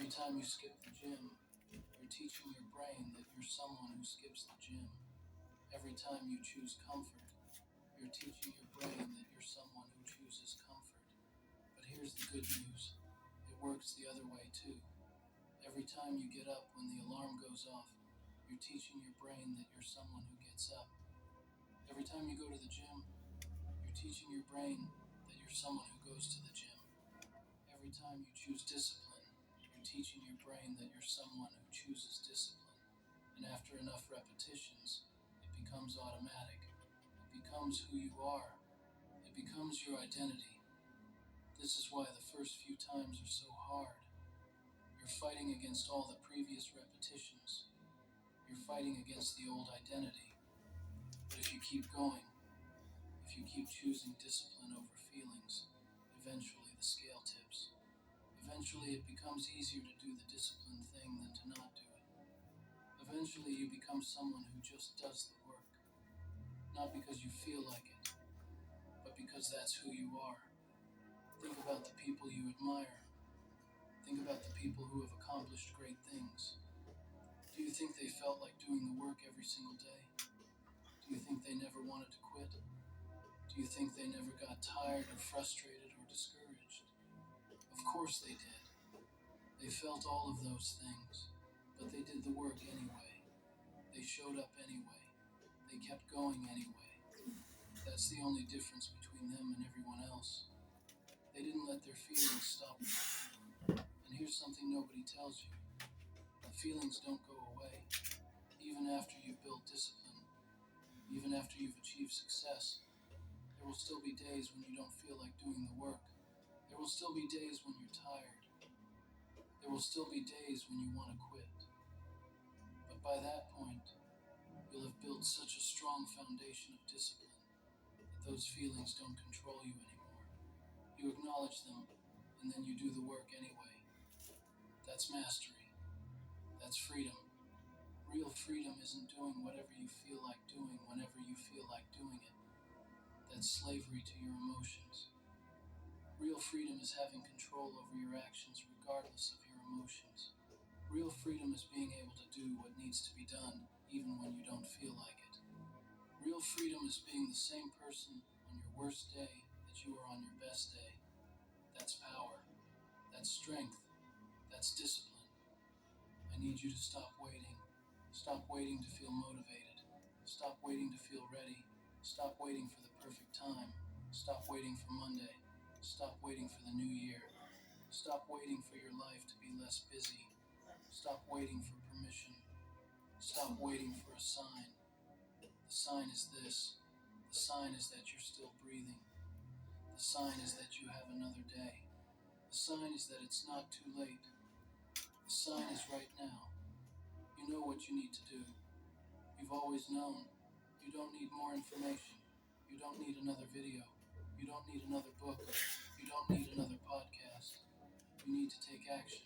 Every time you skip the gym, you're teaching your brain that you're someone who skips the gym. Every time you choose comfort, you're teaching your brain that you're someone who chooses comfort. But here's the good news. It works the other way too. Every time you get up when the alarm goes off, you're teaching your brain that you're someone who gets up. Every time you go to the gym, you're teaching your brain that you're someone who goes to the gym. Every time you choose discipline, you're teaching your brain that you're someone who chooses discipline. And after enough repetitions, it becomes automatic. It becomes who you are. It becomes your identity. This is why the first few times are so hard. You're fighting against all the previous repetitions. You're fighting against the old identity. But if you keep going, if you keep choosing discipline over feelings, eventually the scale tips. Eventually it becomes easier to do the disciplined thing than to not do it. Eventually you become someone who just does the work. Not because you feel like it, but because that's who you are. Think about the people you admire. Think about the people who have accomplished great things. Do you think they felt like doing the work every single day? Do you think they never wanted to quit? Do you think they never got tired or frustrated or discouraged? Of course they did. They felt all of those things, but they did the work anyway. They showed up anyway. They kept going anyway. That's the only difference between them and everyone else. They didn't let their feelings stop them. And here's something nobody tells you. The feelings don't go away. Even after you've built discipline, even after you've achieved success, there will still be days when you don't feel like doing the work. There will still be days when you're tired. There will still be days when you want to quit. But by that point, you'll have built such a strong foundation of discipline that those feelings don't control you anymore. You acknowledge them, and then you do the work anyway. That's mastery. That's freedom. Real freedom isn't doing whatever you feel like doing whenever you feel like doing it. That's slavery to your emotions. Real freedom is having control over your actions regardless of your emotions. Real freedom is being able to do what needs to be done even when you don't feel like it. Real freedom is being the same person on your worst day that you are on your best day. That's power. That's strength. That's discipline. I need you to stop waiting. Stop waiting to feel motivated. Stop waiting to feel ready. Stop waiting for the perfect time. Stop waiting for Monday. Stop waiting for the new year. Stop waiting for your life to be less busy. Stop waiting for permission. Stop waiting for a sign. The sign is this. The sign is that you're still breathing. The sign is that you have another day. The sign is that it's not too late. The sign is right now. You know what you need to do. You've always known. You don't need more information. You don't need another video. You don't need another book. You don't need another podcast. You need to take action.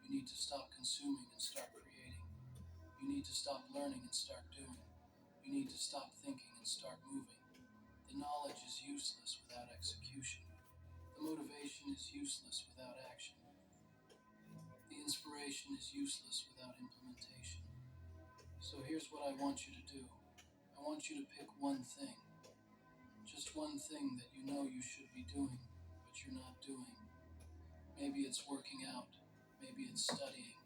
You need to stop consuming and start creating. You need to stop learning and start doing. You need to stop thinking and start moving. The knowledge is useless without execution. The motivation is useless without action. The inspiration is useless without implementation. So here's what I want you to do. I want you to pick one thing. Just one thing that you know you should be doing, but you're not doing. Maybe it's working out. Maybe it's studying.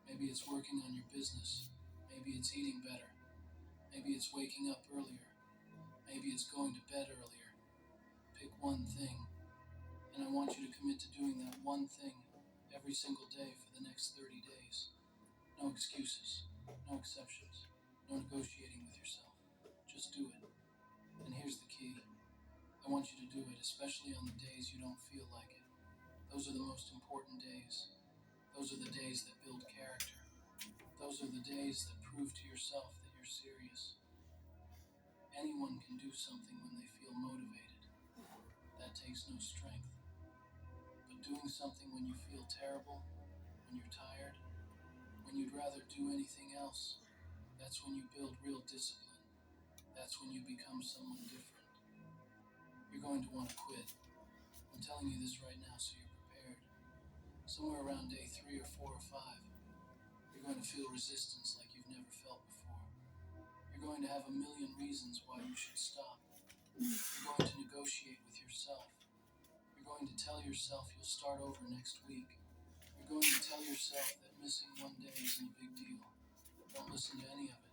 Maybe it's working on your business. Maybe it's eating better. Maybe it's waking up earlier. Maybe it's going to bed earlier. Pick one thing. And I want you to commit to doing that one thing every single day for the next 30 days. No excuses. No exceptions. No negotiating with yourself. Just do it. And here's the key. I want you to do it, especially on the days you don't feel like it. Those are the most important days. Those are the days that build character. Those are the days that prove to yourself that you're serious. Anyone can do something when they feel motivated. That takes no strength. But doing something when you feel terrible, when you're tired, when you'd rather do anything else, that's when you build real discipline. That's when you become someone different. You're going to want to quit. I'm telling you this right now so you're prepared. Somewhere around day 3 or 4 or 5, you're going to feel resistance like you've never felt before. You're going to have a million reasons why you should stop. You're going to negotiate with yourself. You're going to tell yourself you'll start over next week. You're going to tell yourself that missing one day isn't a big deal. Don't listen to any of it.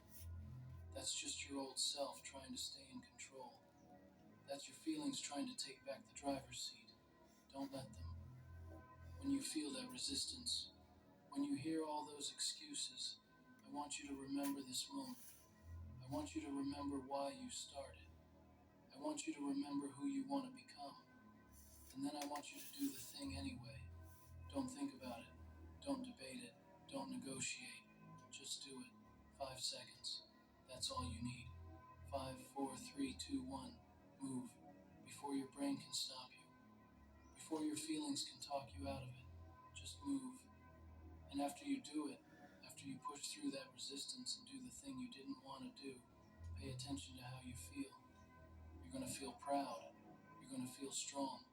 That's just your old self trying to stay in control. That's your feelings trying to take back the driver's seat. Don't let them. When you feel that resistance, when you hear all those excuses, I want you to remember this moment. I want you to remember why you started. I want you to remember who you want to become. And then I want you to do the thing anyway. Don't think about it. Don't debate it. Don't negotiate. Just do it. 5 seconds. That's all you need. 5, 4, 3, 2, 1. Move. Before your brain can stop you. Before your feelings can talk you out of it. Just move. And after you do it, after you push through that resistance and do the thing you didn't want to do, pay attention to how you feel. You're going to feel proud. You're going to feel strong.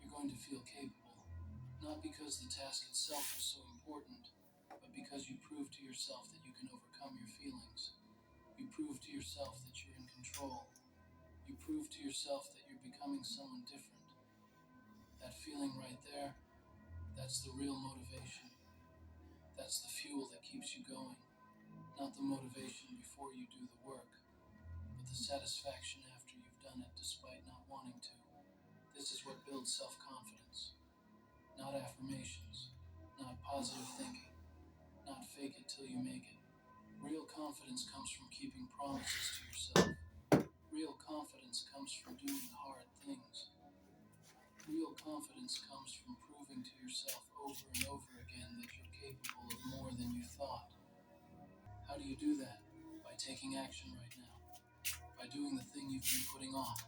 You're going to feel capable. Not because the task itself was so important, but because you proved to yourself that you can overcome your feelings. You proved to yourself that you're in control. You proved to yourself that you're becoming someone different. That feeling right there, that's the real motivation. That's the fuel that keeps you going. Not the motivation before you do the work, but the satisfaction after you've done it despite not wanting to. This is what builds self-confidence. Not affirmations, not positive thinking, not fake it till you make it. Real confidence comes from keeping promises to yourself. Real confidence comes from doing hard things. Real confidence comes from proving to yourself over and over again that you're capable of more than you thought. How do you do that? By taking action right now. By doing the thing you've been putting off.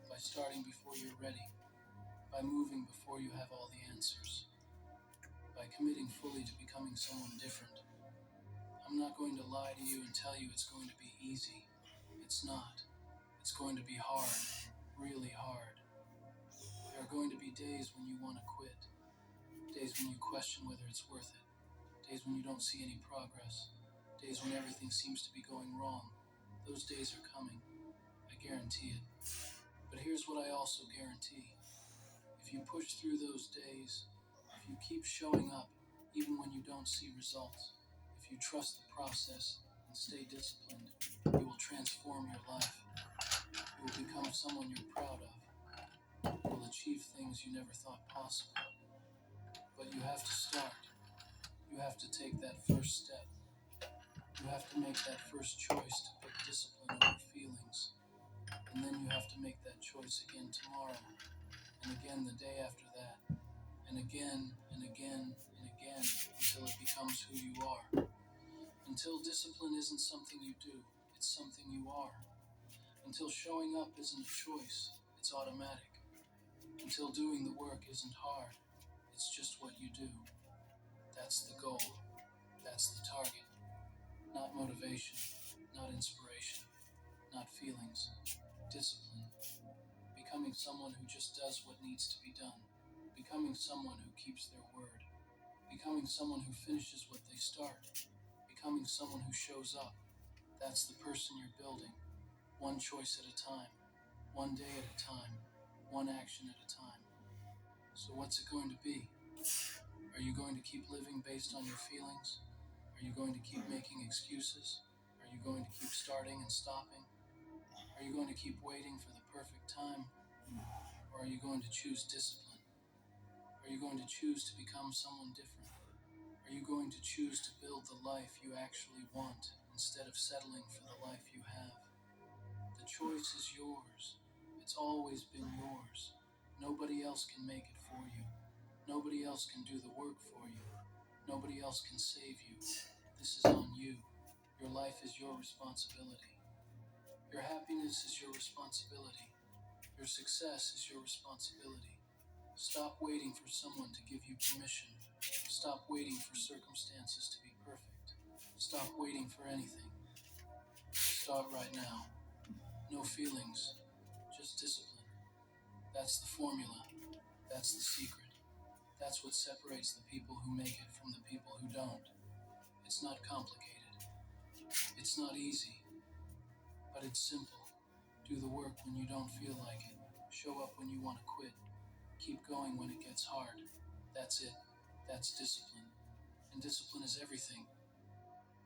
By starting before you're ready. By moving before you have all the answers. By committing fully to becoming someone different. I'm not going to lie to you and tell you it's going to be easy. It's not. It's going to be hard. Really hard. There are going to be days when you want to quit. Days when you question whether it's worth it. Days when you don't see any progress. Days when everything seems to be going wrong. Those days are coming. I guarantee it. But here's what I also guarantee. If you push through those days, if you keep showing up even when you don't see results, if you trust the process and stay disciplined, you will transform your life. You will become someone you're proud of. You will achieve things you never thought possible. But you have to start. You have to take that first step. You have to make that first choice to pick discipline over feelings. And then you have to make that choice again tomorrow, and again the day after that, and again and again and again until it becomes who you are. Until discipline isn't something you do, it's something you are. Until showing up isn't a choice, it's automatic. Until doing the work isn't hard, it's just what you do. That's the goal. That's the target. Not motivation, not inspiration, not feelings. Discipline. Becoming someone who just does what needs to be done. Becoming someone who keeps their word. Becoming someone who finishes what they start. Becoming someone who shows up. That's the person you're building. One choice at a time. One day at a time. One action at a time. So what's it going to be? Are you going to keep living based on your feelings? Are you going to keep making excuses? Are you going to keep starting and stopping? Are you going to keep waiting for the perfect time? Or are you going to choose discipline? Are you going to choose to become someone different? Are you going to choose to build the life you actually want instead of settling for the life you have? The choice is yours. It's always been yours. Nobody else can make it for you. Nobody else can do the work for you. Nobody else can save you. This is on you. Your life is your responsibility. Your happiness is your responsibility. Your success is your responsibility. Stop waiting for someone to give you permission. Stop waiting for circumstances to be perfect. Stop waiting for anything. Start right now. No feelings, just discipline. That's the formula. That's the secret. That's what separates the people who make it from the people who don't. It's not complicated. It's not easy, but it's simple. Do the work when you don't feel like it. Show up when you want to quit. Keep going when it gets hard. That's it. That's discipline. And discipline is everything.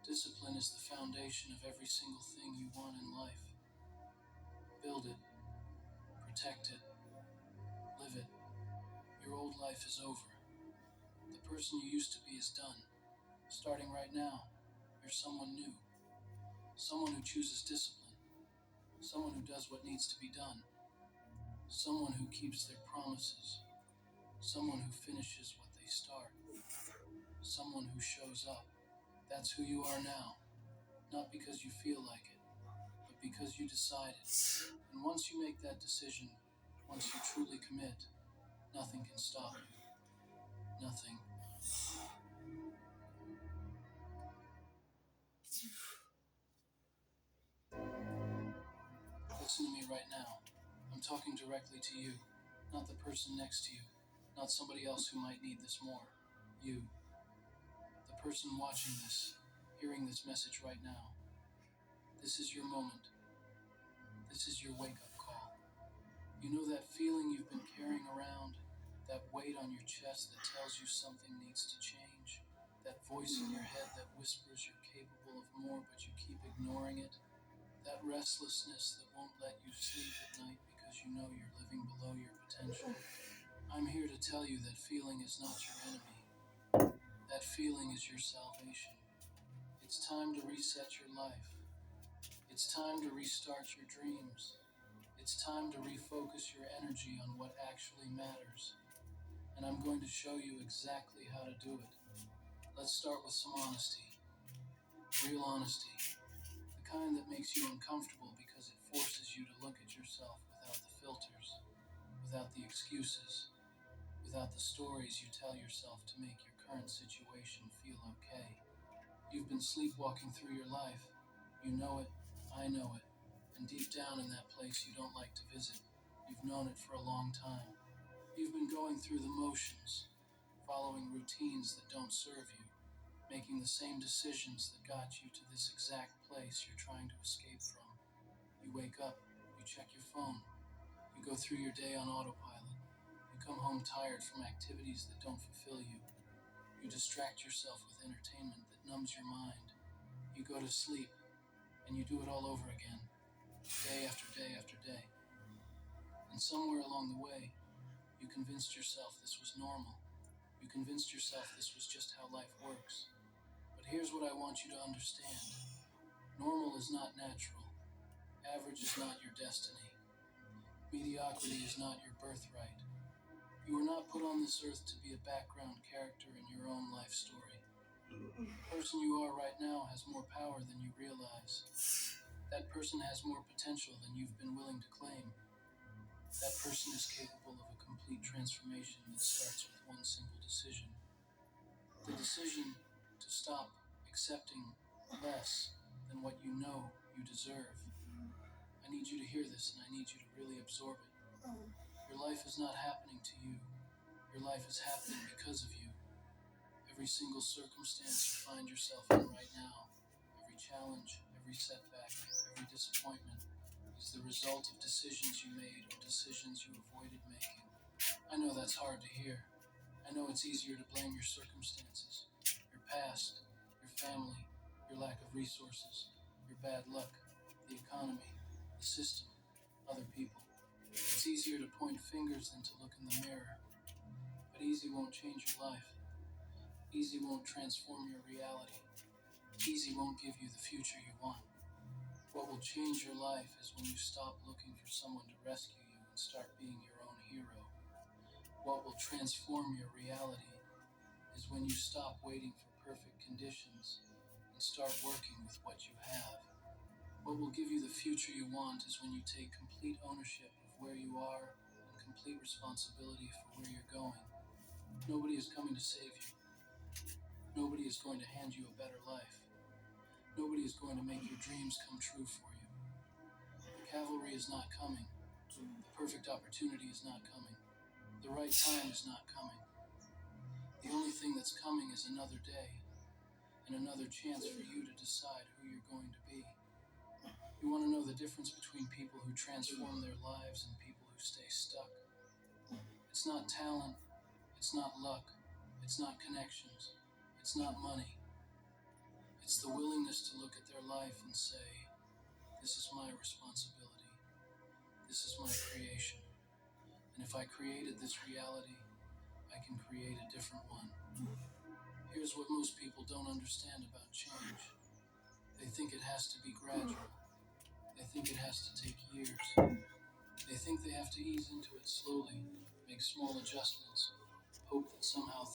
Discipline is the foundation of every single thing you want in life. Build it, protect it, live it. Your old life is over. The person you used to be is done. Starting right now, you're someone new. Someone who chooses discipline. Someone who does what needs to be done. Someone who keeps their promises. Someone who finishes what they start. Someone who shows up. That's who you are now. Not because you feel like it, but because you decided. And once you make that decision, once you truly commit, nothing can stop you. Nothing. Listen to me right now. I'm talking directly to you, not the person next to you, not somebody else who might need this more. You, the person watching this, hearing this message right now. This is your moment. This is your wake-up call. You know that feeling you've been carrying around, that weight on your chest that tells you something needs to change, that voice in your head that whispers you're capable of more but you keep ignoring it, that restlessness that won't let you sleep at night because you know you're living below your potential. I'm here to tell you that feeling is not your enemy. That feeling is your salvation. It's time to reset your life. It's time to restart your dreams. It's time to refocus your energy on what actually matters. And I'm going to show you exactly how to do it. Let's start with some honesty. Real honesty. The kind that makes you uncomfortable because it forces you to look at yourself without the filters, without the excuses, without the stories you tell yourself to make your current situation feel okay. You've been sleepwalking through your life. You know it, I know it, and deep down in that place you don't like to visit. You've known it for a long time. You've been going through the motions, following routines that don't serve you, making the same decisions that got you to this exact place you're trying to escape from. You wake up, you check your phone, you go through your day on autopilot, you come home tired from activities that don't fulfill you, you distract yourself with entertainment that numbs your mind, you go to sleep, and you do it all over again, day after day after day. And somewhere along the way, you convinced yourself this was normal. You convinced yourself this was just how life works. But here's what I want you to understand. Normal is not natural. Average is not your destiny. Mediocrity is not your birthright. You were not put on this earth to be a background character in your own life story. The person you are right now has more power than you realize. That person has more potential than you've been willing to claim. That person is capable of a complete transformation that starts with one simple decision. The decision to stop accepting less than what you know you deserve. I need you to hear this, and I need you to really absorb it. Your life is not happening to you. Your life is happening because of you. Every single circumstance you find yourself in right now, every challenge, every setback, every disappointment, is the result of decisions you made or decisions you avoided making. I know that's hard to hear. I know it's easier to blame your circumstances, your past, your family, your lack of resources, your bad luck, the economy, the system, other people. It's easier to point fingers than to look in the mirror. But easy won't change your life. Easy won't transform your reality. Easy won't give you the future you want. What will change your life is when you stop looking for someone to rescue you and start being your own hero. What will transform your reality is when you stop waiting for perfect conditions and start working with what you have. What will give you the future you want is when you take complete ownership of where you are and complete responsibility for where you're going. Nobody is coming to save you. Nobody is going to hand you a better life. Nobody is going to make your dreams come true for you. The cavalry is not coming. The perfect opportunity is not coming. The right time is not coming. The only thing that's coming is another day and another chance for you to decide who you're going to be. You want to know the difference between people who transform their lives and people who stay stuck. It's not talent, it's not luck, it's not connections, it's not money. It's the willingness to look at their life and say, this is my responsibility, this is my creation, and if I created this reality, I can create a different one. Here's what most people don't understand about change. They think it has to be gradual. They think it has to take years. They think they have to ease into it slowly, make small adjustments, hope that somehow